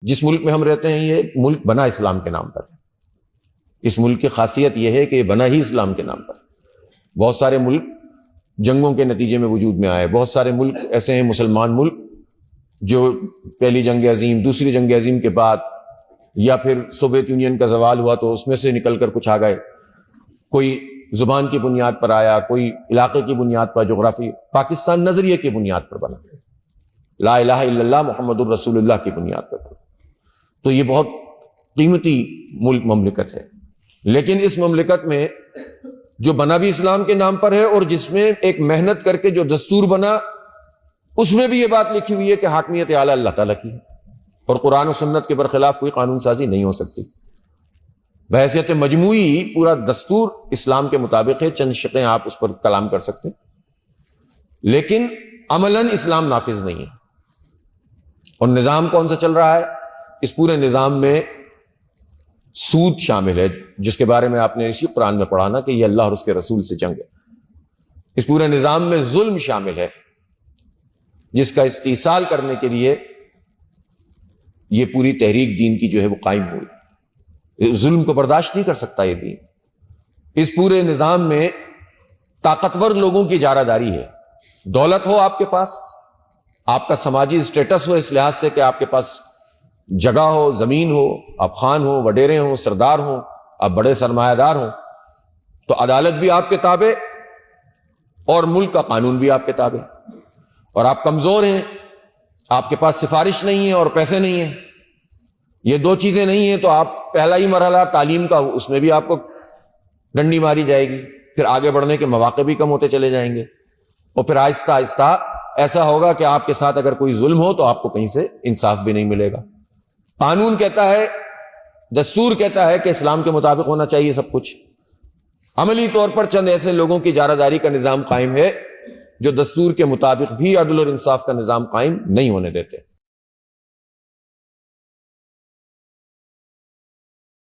جس ملک میں ہم رہتے ہیں یہ ملک بنا اسلام کے نام پر ہے. اس ملک کی خاصیت یہ ہے کہ یہ بنا ہی اسلام کے نام پر. بہت سارے ملک جنگوں کے نتیجے میں وجود میں آئے. بہت سارے ملک ایسے ہیں مسلمان ملک جو پہلی جنگ عظیم، دوسری جنگ عظیم کے بعد یا پھر سوویت یونین کا زوال ہوا تو اس میں سے نکل کر کچھ آ گئے. کوئی زبان کی بنیاد پر آیا، کوئی علاقے کی بنیاد پر، جغرافی. پاکستان نظریے کی بنیاد پر بنا، لا الہ الا اللہ محمد الرسول اللہ کی بنیاد پر. تو یہ بہت قیمتی ملک مملکت ہے. لیکن اس مملکت میں جو بنا بھی اسلام کے نام پر ہے اور جس میں ایک محنت کر کے جو دستور بنا، اس میں بھی یہ بات لکھی ہوئی ہے کہ حاکمیت اعلیٰ اللہ تعالیٰ کی ہے اور قرآن و سنت کے برخلاف کوئی قانون سازی نہیں ہو سکتی. بحیثیت مجموعی پورا دستور اسلام کے مطابق ہے. چند شقیں آپ اس پر کلام کر سکتے ہیں، لیکن عملاً اسلام نافذ نہیں ہے. اور نظام کون سا چل رہا ہے؟ اس پورے نظام میں سود شامل ہے، جس کے بارے میں آپ نے اسی قرآن میں پڑھا نا کہ یہ اللہ اور اس کے رسول سے جنگ ہے. اس پورے نظام میں ظلم شامل ہے، جس کا استحصال کرنے کے لیے یہ پوری تحریک دین کی جو ہے وہ قائم ہوئی. ظلم کو برداشت نہیں کر سکتا یہ دین. اس پورے نظام میں طاقتور لوگوں کی اجارہ داری ہے. دولت ہو آپ کے پاس، آپ کا سماجی اسٹیٹس ہو اس لحاظ سے کہ آپ کے پاس جگہ ہو، زمین ہو، آپ خان ہو، وڈیرے ہوں، سردار ہوں، آپ بڑے سرمایہ دار ہوں، تو عدالت بھی آپ کے تابع اور ملک کا قانون بھی آپ کے تابع. اور آپ کمزور ہیں، آپ کے پاس سفارش نہیں ہے اور پیسے نہیں ہیں، یہ دو چیزیں نہیں ہیں، تو آپ پہلا ہی مرحلہ تعلیم کا اس میں بھی آپ کو ڈنڈی ماری جائے گی. پھر آگے بڑھنے کے مواقع بھی کم ہوتے چلے جائیں گے. اور پھر آہستہ آہستہ ایسا ہوگا کہ آپ کے ساتھ اگر کوئی ظلم ہو تو آپ کو کہیں سے انصاف بھی نہیں ملے گا. قانون کہتا ہے، دستور کہتا ہے کہ اسلام کے مطابق ہونا چاہیے سب کچھ. عملی طور پر چند ایسے لوگوں کی اجارہ داری کا نظام قائم ہے جو دستور کے مطابق بھی عدل اور انصاف کا نظام قائم نہیں ہونے دیتے.